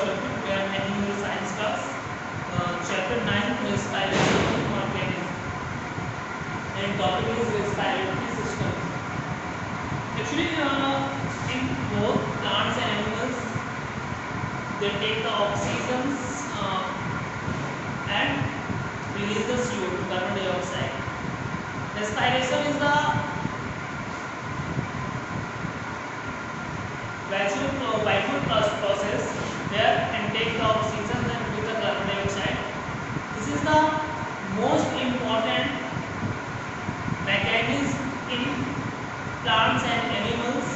all of you. We are having the science class, chapter 9, respiration organism, and topic is respiratory system. Actually, in both plants and animals, they take the oxygens and release the CO2, carbon dioxide. Respiration is the vital process where and take the oxygen and release the carbon dioxide. This is the most important mechanism in plants and animals.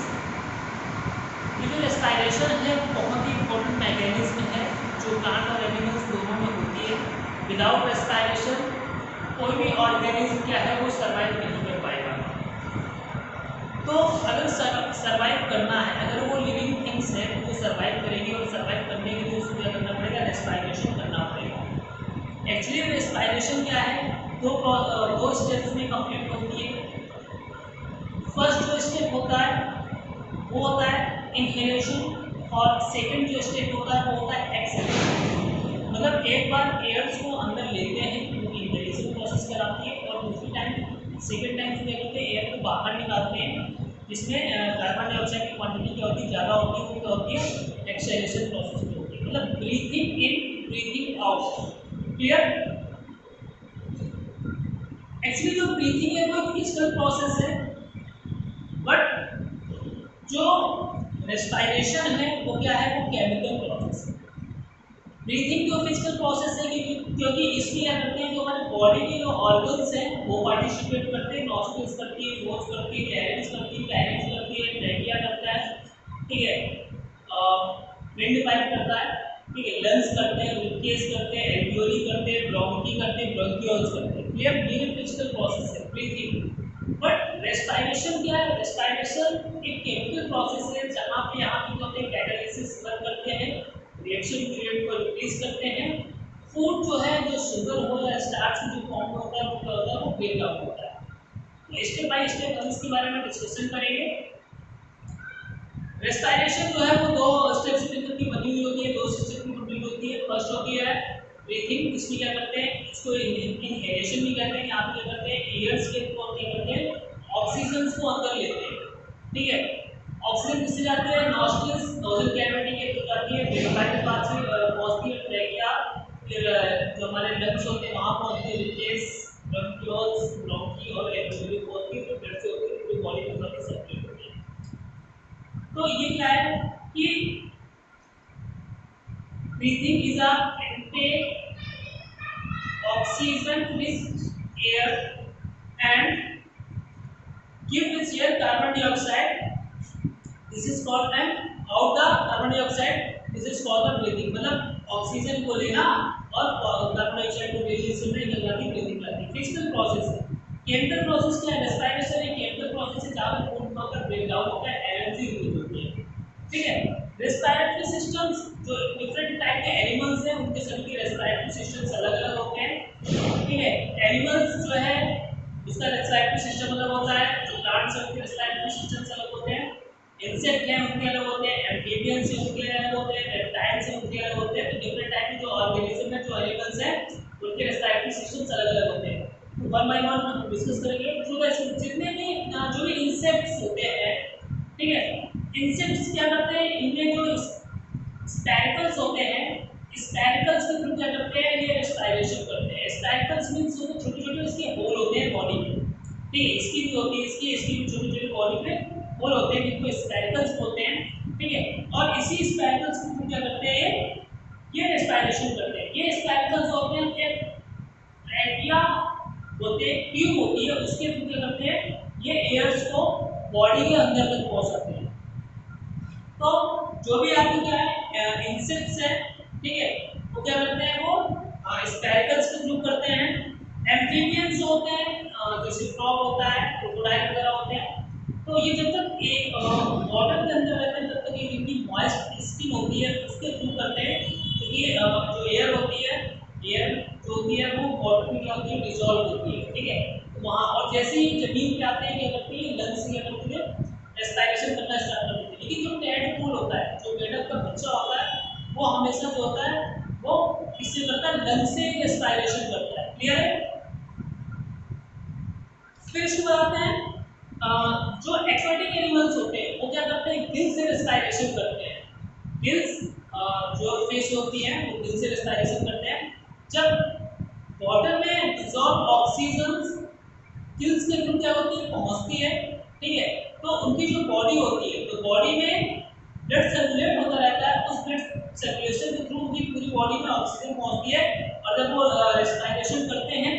ये जो respiration है बहुत ही important mechanism है जो plant और animals दोनों में होती है. विदाउट रेस्पिरेशन कोई भी ऑर्गेनिज्म क्या है वो सर्वाइव नहीं कर पाएगा. तो अगर सर्वाइव करना है, अगर वो लिविंग थिंग्स है तो वो सर्वाइव करेंगे और सर्वाइव करने के लिए उसको क्या करना पड़ेगा, रेस्पिरेशन करना पड़ेगा. एक्चुअली रेस्पिरेशन क्या है, दो स्टेप्स में कंप्लीट होती है. फर्स्ट जो स्टेप होता है वो होता है इनहेलेशन और सेकंड जो स्टेप होता है वो होता है एक्सहेलेशन. मतलब एक बार एयर्स को अंदर लेते हैं तो इनहेलेशन प्रोसेस कराती है और दूसरी टाइम सेकंड टाइम क्या करते हैं, एयर को बाहर निकालते हैं जिसमें कार्बन डाइऑक्साइड की क्वांटिटी क्या होती है, ज़्यादा होती है. वो क्या होती है, एक्सहेलेशन प्रोसेस में होती है. मतलब breathing in breathing out. Clear. Actually जो ब्रीथिंग है वो फिजिकल प्रोसेस है, बट जो रेस्पिरेशन है वो क्या है, वो केमिकल प्रोसेस है. ब्रीथिंग जो फिजिकल प्रोसेस है क्योंकि इसमें क्या करते हैं, जो हमारे बॉडी के जो ऑर्गन्स हैं वो पार्टिसिपेट करते हैं. नॉस्ट्रिल्स करती है, नोज करती है, लैरिंक्स करती है, लैरिंक्स करती है, ट्रैकिया करता है, ठीक है, विंड पाइप करता है, ठीक है, लंग्स करते हैं, ब्रोंकियल्स करते हैं, एल्वियोली करते हैं, ब्रोंकी करते हैं, ब्रोंकियोल्स करते हैं. क्लियर. ये फिजिकल प्रोसेस है ब्रीथिंग. बट रेस्पिरेशन क्या है, रेस्पिरेशन एक केमिकल प्रोसेस है जहाँ पे यहाँ पे होते हैं कैटालिसिस करते हैं, रिएक्शन पीरियड को रिलीज करते हैं. फूड जो है, जो शुगर हो या स्टार्च जो फॉर्म में होता है वो क्या होता है, वो ब्रेक डाउन होता है. तो स्टेप बाय स्टेप हम इसके बारे में डिस्कशन करेंगे. रेस्पिरेशन जो है वो दो स्टेप से मिलकर की बनी हुई होती है, दो स्टेप में कंप्लीट होती है. फर्स्ट होती है ब्रीथिंग. इसमें क्या करते हैं, इसको इनहेलेशन भी कहते हैं. यहाँ पे क्या करते हैं, एयर्स के थ्रू क्या करते हैं, ऑक्सीजन को अंदर लेते हैं. ठीक है. ऑक्सीजन किससे जाती है, नॉस्ट्रिल्स, नोजल कैविटी के थ्रू जाती है, वेंटिलेटर पाथ से पहुंचती है, ट्रैकिया, फिर जो हमारे लंग्स होते हैं वहाँ पहुंचती है, रिकेस, ब्रोंकियोल्स, ब्रोंकी और एल्वियोली पहुंचती है, तो फिर से होती है पूरी बॉडी में जाकर सर्कुलेट होती है. तो ये क्या है कि breathing is a intake oxygen with air and give this air carbon dioxide. This is called an out the carbon dioxide. This is called the breathing. मतलब ऑक्सीजन को लेना और कार्बन डाइऑक्साइड को रिलीज करना, ये कहलाती है ब्रीथिंग कहलाती है. फिजिकल प्रोसेस है. केमिकल प्रोसेस क्या है, रेस्पिरेशन एक केमिकल प्रोसेस है जहाँ पे फूड का ब्रेक डाउन होता है, एनर्जी रिलीज होती है. ठीक है. रेस्पिरेटरी सिस्टम्स जो डिफरेंट टाइप के एनिमल्स हैं उनके सभी के रेस्पिरेटरी सिस्टम्स अलग अलग होते हैं. ठीक है. एनिमल्स जो है उसका रेस्पिरेटरी सिस्टम अलग होता है, जो प्लांट्स हैं उनके रेस्पिरेटरी सिस्टम्स अलग होते हैं. इंसेक्ट हैं उनके अलग होते हैं, एम्फीबियंस हैं उनके अलग होते हैं, रेप्टाइल्स हैं उनके अलग होते हैं. तो डिफरेंट टाइप के जो ऑर्गेनिज्म हैं, जो एनिमल्स हैं उनके रेस्पिरेटरी सिस्टम्स अलग अलग होते हैं. तो वन बाय वन हम डिस्कस करेंगे. जो जितने भी जो भी इंसेक्ट्स होते हैं, ठीक है, इंसेक्ट्स क्या करते हैं, इनमें जो स्पैरिकल्स होते हैं, स्पैरिकल्स के थ्रू क्या करते हैं, ये रेस्पिरेशन करते हैं. स्पैरिकल्स मींस वो छोटे छोटे उसके होल होते हैं बॉडी में. ठीक है. इसकी भी होती है, इसकी भी छोटे छोटे बॉडी में होल होते हैं जिनको स्पैरिकल्स बोलते हैं. ठीक है. और इसी स्पैरिकल्स के थ्रू क्या करते हैं, ये रेस्पिरेशन करते हैं. ये स्पैरिकल्स होते हैं एक ट्रैकिया होते हैं, ट्यूब होती है, उसके थ्रू क्या करते हैं, ये एयर्स को बॉडी के अंदर तक पहुंचाते हैं. तो जो भी आपको क्या है इंसेक्ट्स है, ठीक है, वो क्या करते हैं, वो स्पैरिकल्स के थ्रू करते हैं. एम्फीबियंस होते हैं, जैसे फ्रॉग होता है, क्रोकोडाइल वगैरह होते हैं. तो ये जब तक एक वाटर के अंदर रहते हैं तब तक ये इनकी मॉइस्ट स्किन होती है उसके थ्रू करते हैं. क्योंकि जो एयर होती है, एयर जो होती है वो वाटर में क्या होती है, डिजॉल्व होती है. ठीक है. तो वहाँ और जैसे ही जमीन पे आते हैं क्या करती है, लंग्स क्या करती है, रेस्पिरेशन करना स्टार्ट कर देती है. लेकिन जो टेडपोल होता है, जो मेढक का बच्चा होता है, वो हमेशा जो होता है वो किससे करता है, लंग से रेस्पिरेशन करता है। क्लियर है? फिर इसके बाद आते हैं जो एक्वाटिक एनिमल्स होते हैं वो क्या करते हैं, गिल से रेस्पिरेशन करते हैं। गिल्स जो फिश होती हैं वो गिल से रेस्पिरेशन करते हैं। जब वाटर में डिसॉल्व ऑक्सीजन गिल्स के थ्रू क्या होती है, पहुंचती है, ठीक है, तो उनकी जो बॉडी होती है, तो बॉडी में ब्लड सर्कुलेट होता रहता है, उस ब्लड सर्कुलेशन के थ्रू उनकी पूरी बॉडी में ऑक्सीजन पहुंचती है। और जब वो रेस्पिरेशन करते हैं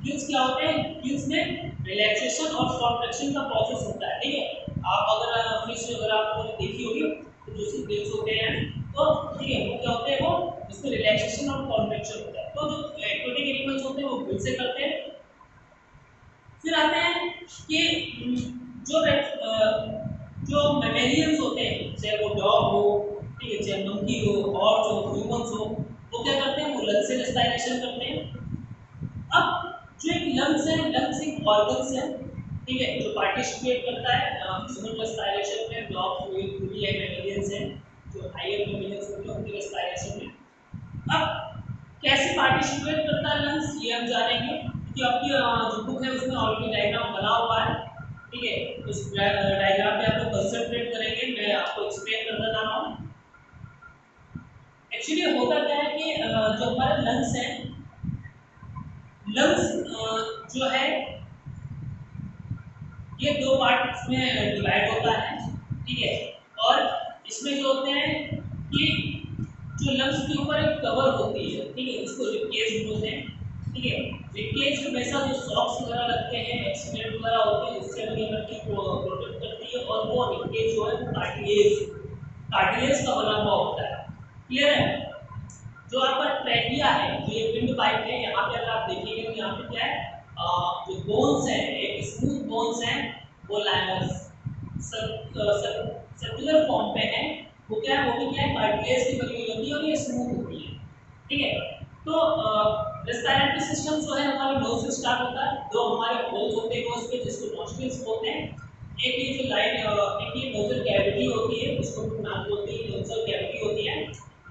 गिल्स क्या होते हैं, गिल्स में रिलैक्सेशन और कॉन्ट्रैक्शन का प्रोसेस होता है। ठीक है, आप अगर फिश अगर आपने देखी होगी तो दूसरी गिल्स होते हैं, तो ठीक है वो क्या होते हैं, वो उसमें रिलैक्सेशन और कॉन्ट्रैक्शन होता है। तो जो एक्वाटिक एनिमल्स होते हैं वो गिल से करते हैं। फिर आते हैं कि जो जो मैमेलियंस होते हैं, चाहे वो डॉग हो, ठीक है, चाहे मंकी हो, और जो ह्यूमंस हो, वो क्या करते हैं, वो लंग से रेस्पिरेशन करते हैं। अब जो एक लंग्स है, लंग्स एक ऑर्गन्स है, ठीक है, जो पार्टिसिपेट करता है ह्यूमन रेस्पिरेशन में। डॉग्स हुई है, मैमेलियंस हैं जो हायर मैमेलियंस होते हैं उनकी रेस्पिरेशन में। अब कैसे पार्टिसिपेट करता है लंग्स, ये हम जानेंगे, क्योंकि आपकी जो बुक है उसमें ऑलरेडी डायग्राम बना हुआ है। ठीक है, उस डायग्राम पे आप लोग कंसंट्रेट करेंगे, मैं आपको एक्सप्लेन करता जा रहा हूँ। एक्चुअली होता क्या है कि जो हमारे लंग्स हैं, लंग्स जो है ये दो पार्ट्स में डिवाइड होता है। ठीक है, और इसमें जो होते हैं कि जो लंग्स के ऊपर एक कवर होती है, ठीक है, इसको रिबकेज बोलते हैं। ठीक है, रिबकेज हमेशा जो सॉक्स वगैरह लगते हैं, एक्सीडेंट वगैरह होते हैं, इससे हमें लड़की को प्रोटेक्ट करती है। और वो रिबकेज जो है वो कार्टिलेज का बना हुआ होता है। क्लियर है? जो आपका ट्रैकिया है, जो ये विंड पाइप है, यहाँ पे अगर आप देखेंगे तो यहाँ पे क्या है, जो बोन्स हैं, एक स्मूथ बोन्स हैं, वो सर्कुलर फॉर्म पे है। वो क्या है, वो भी क्या है, कार्टिलेज की बनी हुई होती है और ये स्मूथ होती है। ठीक है, तो रेस्पिरेटरी सिस्टम जो है हमारे नोज से स्टार्ट होता है। दो हमारे होल्स होते हैं नोज पे, जिसको नॉस्ट्रिल्स बोलते हैं। एक ये जो लाइन, एक ये नोजल कैविटी होती है, उसको नाम बोलते हैं नोजल कैविटी होती है।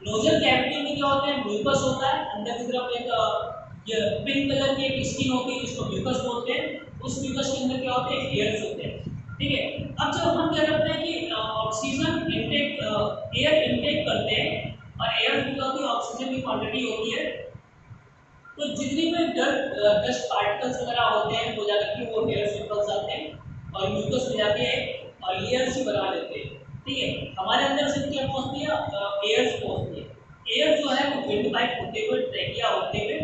नोजल कैविटी में क्या होता है, म्यूकस होता है, अंदर की तरफ एक ये पिंक कलर की एक स्किन होती है जिसको म्यूकस बोलते हैं। उस म्यूकस के अंदर क्या होते हैं, हेयर्स होते हैं। ठीक है, अब जब हम क्या करते हैं कि ऑक्सीजन इनटेक, एयर इनटेक करते हैं, और एयर में क्या होती है, ऑक्सीजन की क्वांटिटी होती है, तो जितनी भी डस्ट पार्टिकल्स वगैरह होते हैं वो जाकर के वो हेयर से फंस जाते हैं और म्यूकस में जाके और लेयर्स ही बना लेते हैं। ठीक है, हमारे अंदर से क्या पहुंचती है, एयर्स पहुंचती है। एयर जो है वो विंड पाइप होते हुए, ट्रैकिया होते हुए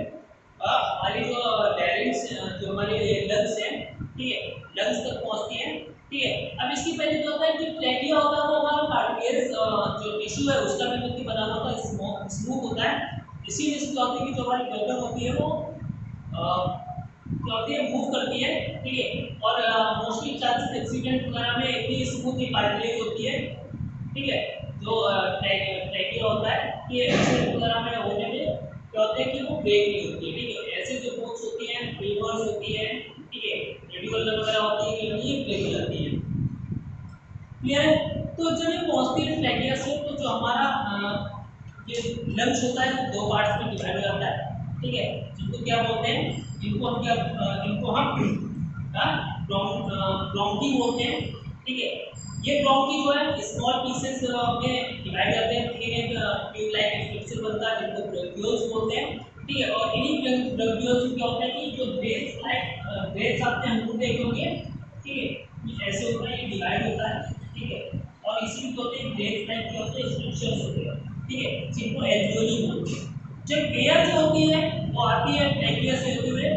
हमारी जो लैरिंग्स, जो हमारे लंग्स हैं, ठीक है, लंग्स तक पहुंचती है। ठीक है, अब इसकी पहले क्या होता है कि ट्रैकिया होता है वो हमारा कार्टिलेज जो टिश्यू है उसका भी मिलकर बना होता है, स्मूथ होता है। इसीलिए इसकी होती है कि जो हमारी गर्दन होती है वो क्या होती है, मूव करती है। ठीक है, और मोस्टली चांसेस एक्सीडेंट वगैरह में इतनी स्मूथ ही कार्टिलेज होती है। ठीक है, जो ट्रैकिया होता है कि एक्सीडेंट वगैरह में होने में क्या होता है कि वो ब्रेक नहीं होती है। ठीक है, ऐसे जो बोन्स होती हैं, फीमर्स होती है, ठीक है, रेडिकुलर वगैरह होती है, ये ब्रेक हो जाती है। क्लियर है? तो जब ये पहुंचती है ट्रैकिया से, तो जो हमारा ये लंग्स होता है दो पार्ट्स में डिवाइड हो जाता है। ठीक है, जिनको क्या बोलते हैं, इनको हम ब्रोंकी बोलते हैं। ठीक है, ये ब्रोंकी जो है स्मॉल पीसेस में डिवाइड जाते हैं, फिर एक ट्यूब लाइक स्ट्रक्चर बनता है जिनको ब्रोंक्यूल्स बोलते हैं। ठीक है, और इन्हीं ब्रोंक्यूल्स में क्या होता है कि जो ब्रेथ आते हैं, हम देखे होंगे, ठीक है, ये ऐसे होता है, ये डिवाइड होता है। ठीक है, और इसी में होते हैं ब्रेथ टाइप के होते हैं, स्ट्रक्चर्स होते हैं। ठीक है, जिनको एल्वियोली बोलते हैं। जब एयर जो होती है वो आती है ट्रैकिया से होते हुए,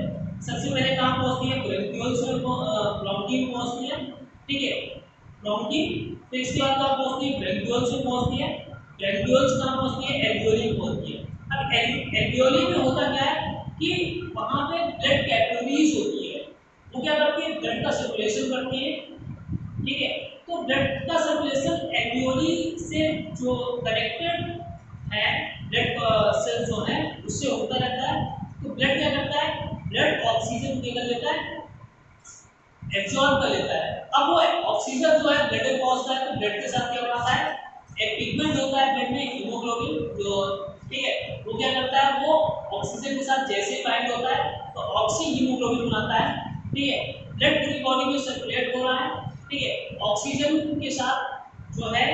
सबसे पहले कहाँ पहुंचती है, ब्रोंक्यूल्स में, ब्रोंकी में पहुंचती है। ठीक है, ब्रोंकी, फिर इसके बाद कहाँ पहुंचती है, ब्रोंक्यूल्स में पहुंचती है। ब्रोंक्यूल्स कहाँ पहुंचती है, एल्वियोली में पहुंचती है। अब एल्वियोली में होता क्या है कि वहाँ पे ब्लड कैपिलरीज होती है, वो क्या करती है, ब्लड का सर्कुलेशन करती है। ठीक है, तो ब्लड का सर्कुलेशन एल्वियोली से जो कनेक्टेड है, ब्लड सेल जो है उससे होता रहता है। तो ब्लड क्या करता है, ब्लड ऑक्सीजन क्या कर लेता है, एब्जॉर्ब कर लेता है। अब वो ऑक्सीजन जो है ब्लड में पहुंचता है, तो ब्लड के साथ क्या बनाता है, एक पिगमेंट होता है ब्लड में, हीमोग्लोबिन। ठीक है, वो क्या करता है, वो ऑक्सीजन के साथ जैसे बाइंड होता है तो ऑक्सी हीमोग्लोबिन बनाता है। ठीक है, ब्लड पूरी बॉडी में सर्कुलेट हो रहा है। ठीक है, ऑक्सीजन के साथ जो है,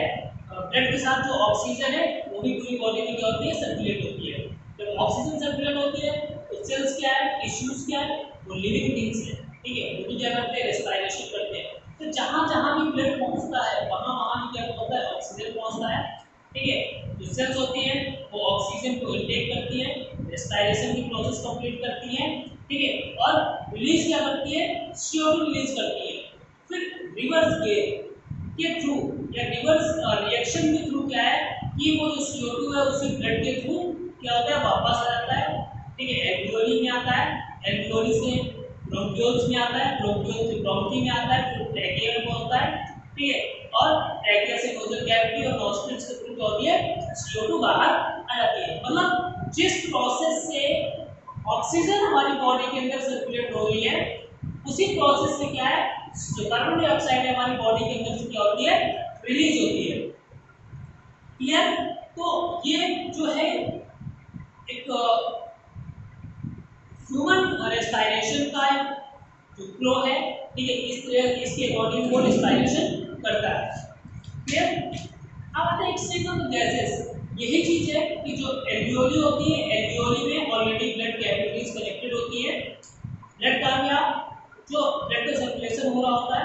ब्लड के साथ जो ऑक्सीजन है वो भी पूरी बॉडी में क्या होती है, सर्कुलेट होती है। जब ऑक्सीजन सर्कुलेट होती है तो सेल्स क्या है, टिश्यूज क्या है, वो लिविंग थिंग्स है। ठीक है, वो भी क्या करते हैं, रेस्पिरेशन करते हैं। तो जहाँ जहाँ भी ब्लड पहुँचता है वहाँ वहाँ भी क्या होता है, ऑक्सीजन पहुँचता है। ठीक है, जो सेल्स होती हैं वो ऑक्सीजन को इनटेक करती हैं, रेस्पिरेशन की प्रोसेस कंप्लीट करती हैं। ठीक है, और रिलीज क्या करती है, CO2 रिलीज करती है। फिर रिवर्स के थ्रू या रिवर्स रिएक्शन के थ्रू क्या है कि वो जो CO2 है उसे ब्लड के थ्रू क्या होता है, वापस आ जाता है। ठीक है, एल्वियोली में आता है, एल्वियोली से ब्रोंकियोल्स में आता है, ब्रोंकियोल से ब्रोंकी में आता है, फिर ट्रैकिया में होता है। ठीक है, और ट्रैकिया से नोजल कैविटी और नॉस्ट्रिल्स के थ्रू क्या होती है, CO2 बाहर आ जाती है। मतलब जिस प्रोसेस से ऑक्सीजन हमारी बॉडी के अंदर सर्कुलेट हो रही है उसी प्रोसेस से क्या है, जो कार्बन डाइऑक्साइड है हमारी बॉडी के अंदर से क्या होती है, रिलीज होती है। क्लियर? तो ये जो है एक ह्यूमन रेस्पिरेशन का जो फ्लो है। ठीक है, इस तरह इसके अकॉर्डिंग वो रेस्पिरेशन करता है। क्लियर? अब आते हैं एक्सटर्नल गैसेस। यही चीज है कि जो एल्वियोली होती है, एल्वियोली में ऑलरेडी ब्लड कैपिलरीज कनेक्टेड होती है। ब्लड कामयाब जो ब्लड का सर्कुलेशन हो रहा होता है,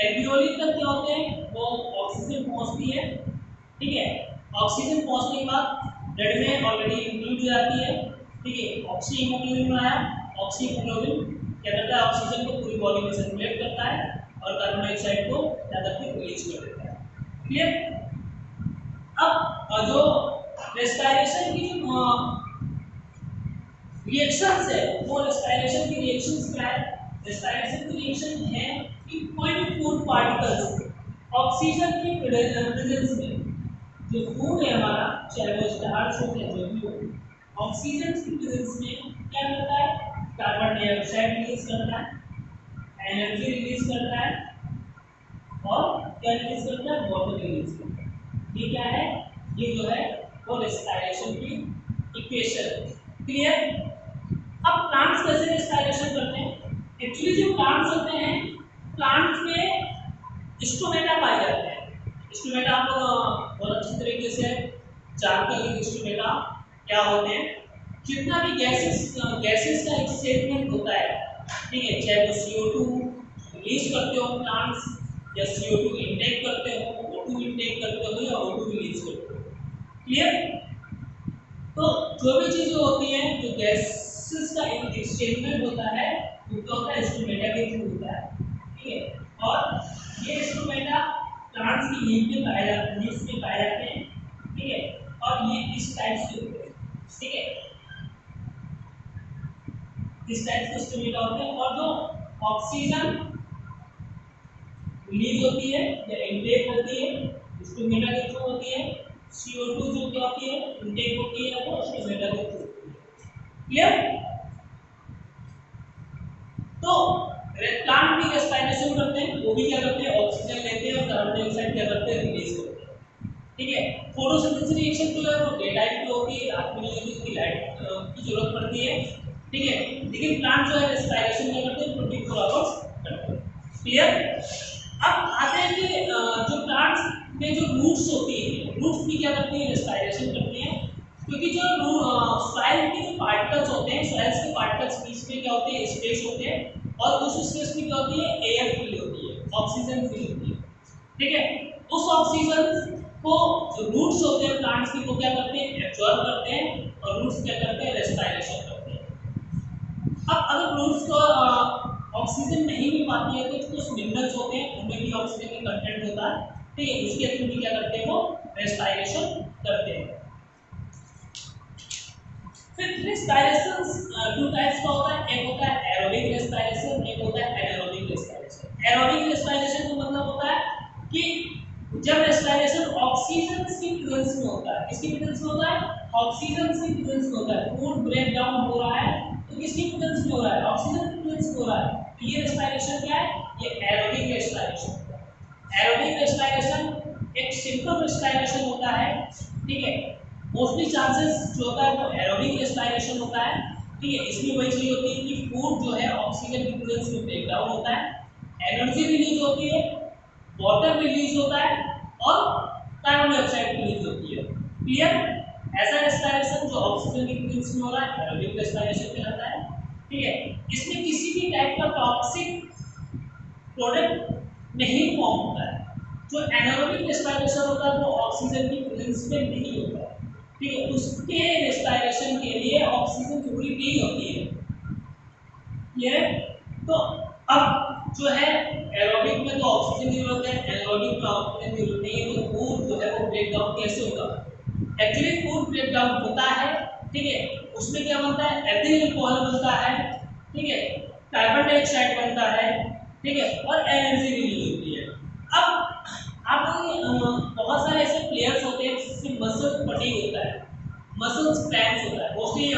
एल्वियोली तक क्या होते हैं, वो ऑक्सीजन पहुंचती है। ठीक है, ऑक्सीजन पहुंचने के बाद ब्लड में ऑलरेडी इंक्लूड हो जाती है। ठीक है, ऑक्सी हीमोग्लोबिन में आया, ऑक्सी हीमोग्लोबिन क्या करता है, ऑक्सीजन को पूरी बॉडी में सर्कुलेट करता है और कार्बन डाइऑक्साइड को क्या करता है, रिलीज कर देता है। क्लियर? अब जो रेस्पिरेशन की जो रिएक्शंस है वो रेस्पिरेशन की रिएक्शंस क्या है, रेस्पिरेशन की रिएक्शन है कि कोई भी फूड पार्टिकल्स ऑक्सीजन की प्रेजेंस में, जो फूड है हमारा चाहे वो स्टार्च हो या जो भी हो, ऑक्सीजन की प्रेजेंस में क्या करता है, कार्बन डाइऑक्साइड रिलीज करता है, एनर्जी रिलीज करता है और क्या रिलीज करता है, वाटर रिलीज करता है। ये क्या है, ये जो है वो रेस्पिरेशन की इक्वेशन। क्लियर? अब प्लांट्स कैसे रेस्पिरेशन करते हैं? एक्चुअली जो प्लांट्स होते हैं, प्लांट्स में स्टोमेटा पाए जाते हैं। स्टोमेटा आप लोग बहुत अच्छी तरीके से जानते हैं। स्टोमेटा क्या होते हैं, जितना भी गैसेस का एक सेगमेंट होता है। ठीक है, चाहे वो CO2 रिलीज करते हो प्लांट्स या CO2 इनटेक करते हो, O2 इनटेक करते हो या O2 रिलीज करते हो। क्लियर? तो जो भी चीजें होती हैं, जो गैसेस का एक एक्सचेंजमेंट होता है वो क्या होता है, स्टोमेटा के थ्रू होता है। ठीक है, और ये स्टोमेटा प्लांट्स की लीफ में पाए जाते हैं। ठीक है, और ये इस टाइप से होते हैं। ठीक है, इस टाइप के स्टोमेटा होते हैं और जो ऑक्सीजन रिलीज होती है या इनटेक होती है स्टोमेटा के थ्रू होती है। CO2 जो क्या होती है, इनटेक होती है वो स्टोमेटा के थ्रू होती है। क्लियर? तो प्लांट भी रेस्पिरेशन करते हैं, वो भी क्या करते हैं, ऑक्सीजन लेते हैं और कार्बन डाइऑक्साइड क्या करते हैं, रिलीज करते हैं। ठीक है, फोटोसिंथेसिस रिएक्शन जो है वो डे टाइम पे होती है, रात में नहीं होती, उसकी लाइट की जरूरत पड़ती है। ठीक है, लेकिन प्लांट जो है रेस्पिरेशन क्या करते हैं, 24 आवर्स करते हैं। क्लियर? अब आते हैं कि जो प्लांट्स में जो रूट्स होती है, रूट्स भी क्या करती है, रेस्पिरेशन करती हैं। क्योंकि जो सॉइल के जो पार्टिकल्स होते हैं, सॉइल्स के पार्टिकल्स बीच में क्या होते हैं, स्पेस होते हैं और उस स्पेस में क्या होती है, एयर फिल होती है, ऑक्सीजन फिल होती है। ठीक है, उस ऑक्सीजन को जो रूट्स होते हैं प्लांट्स की वो क्या करते हैं, एब्जॉर्ब करते हैं और रूट्स क्या करते हैं, रेस्पिरेशन करते हैं। अब अगर रूट्स को ऑक्सीजन नहीं मिल पाती है तो कुछ मिनरल्स होते हैं उनमें भी ऑक्सीजन का कंटेंट होता है। ठीक है, उसके थ्रू भी क्या करते हैं, वो रेस्पिरेशन करते हैं। फिर रेस्पिरेशन टू टाइप्स का होता है, एक होता है एरोबिक रेस्पिरेशन, एक होता है एनारोबिक रेस्पिरेशन। एरोबिक रेस्पिरेशन का मतलब होता है कि जब रेस्पिरेशन ऑक्सीजन की प्रेजेंस में होता है, किसकी प्रेजेंस में होता है, ऑक्सीजन की प्रेजेंस में होता है। फूड ब्रेक डाउन हो रहा है तो किसकी प्रेजेंस में हो रहा है, ऑक्सीजन की प्रेजेंस में हो रहा है। तो ये रेस्पिरेशन क्या है, ये एरोबिक रेस्पिरेशन होता है। एरोबिक रेस्पिरेशन एक सिंपल रेस्पिरेशन होता है। ठीक है, मोस्टली चांसेस जो होता है वो एरोबिक रेस्पिरेशन होता है। ठीक है, इसमें वही चीज होती है कि फूड जो है ऑक्सीजन की प्रेजेंस में ब्रेक डाउन होता है, एनर्जी रिलीज होती है, वाटर रिलीज होता है और कार्बन डाइऑक्साइड रिलीज होती है। क्लियर? ऐसा रेस्पिरेशन जो ऑक्सीजन की प्रेजेंस में हो रहा है एरोबिक रेस्पिरेशन कहलाता है। ठीक है, इसमें किसी भी टाइप का टॉक्सिक प्रोडक्ट नहीं फॉर्म होता है। जो एनारोबिक रेस्पिरेशन होता है वो ऑक्सीजन की प्रेजेंस में नहीं होता है। ठीक है, उसके रेस्पिरेशन के लिए ऑक्सीजन जरूरी नहीं होती है। ये तो अब जो है एरोबिक में तो ऑक्सीजन की जरूरत है, एनारोबिक में ऑक्सीजन की जरूरत नहीं है, तो फूड जो है वो ब्रेक डाउन कैसे होगा? एक्चुअली फूड ब्रेक डाउन होता है। ठीक है, उसमें क्या बनता है? एथिल अल्कोहल बनता है। ठीक है, कार्बन डाइऑक्साइड बनता है। ठीक है, और एनर्जी रिलीज होती है। अब आप बहुत सारे ऐसे प्लेयर्स होते हैं जिससे मसल फटीग होता है, मसल्स क्रैम्स होता है। मोस्टली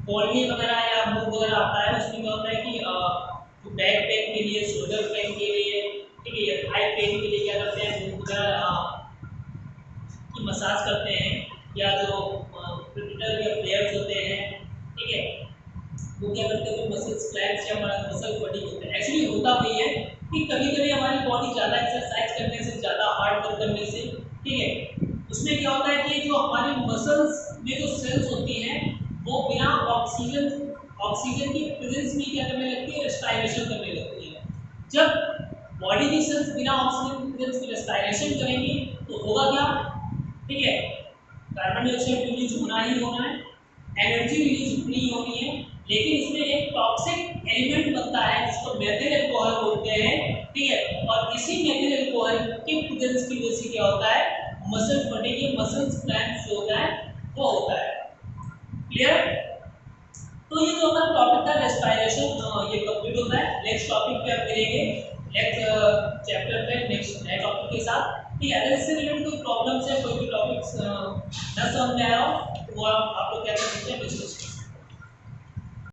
बॉडी वगैरह या मूव वगैरह आता है, उसमें क्या होता है कि जो बैक पेन के लिए, शोल्डर पेन के लिए, ठीक है, थाई पेन के लिए क्या करते हैं, मूव वगैरह की मसाज करते हैं, या जो क्रिकेटर या प्लेयर्स होते हैं, ठीक है, वो क्या करते हैं, मसल्स क्रैम्स या मसल फटीग होते हैं। एक्चुअली होता वही है कि कभी कभी हमारी बॉडी ज़्यादा एक्सरसाइज करने से, ज़्यादा हार्ड वर्क करने से, ठीक है, उसमें क्या होता है कि जो हमारे मसल्स में जो सेल्स होती हैं वो बिना ऑक्सीजन ऑक्सीजन की प्रेजेंस में क्या करने लगती है? रेस्पिरेशन करने लगती है। जब बॉडी की सेल्स बिना ऑक्सीजन की प्रेजेंस में रेस्पिरेशन करेंगी तो होगा क्या? ठीक है, कार्बन डाइऑक्साइड रिलीज होना ही होना है, एनर्जी रिलीज होनी ही होनी है, लेकिन इसमें एक टॉक्सिक एलिमेंट बनता है जिसको मेथिल अल्कोहल बोलते हैं। ठीक है, और इसी मेथिल अल्कोहल के प्रेजेंस की वजह से क्या होता है? मसल फटीग, मसल्स क्रैम्प्स जो होता है वो होता है। क्लियर? तो ये जो हमारा टॉपिक था रेस्पिरेशन, ये कंप्लीट होता है। नेक्स्ट टॉपिक पे हम मिलेंगे नेक्स्ट चैप्टर पे, नेक्स्ट नए टॉपिक के साथ। ठीक है, अगर इससे रिलेटेड कोई प्रॉब्लम्स है, कोई भी टॉपिक्स न समझ में आया हो तो वो आप लोग क्या कर सकते हैं, डिस्कस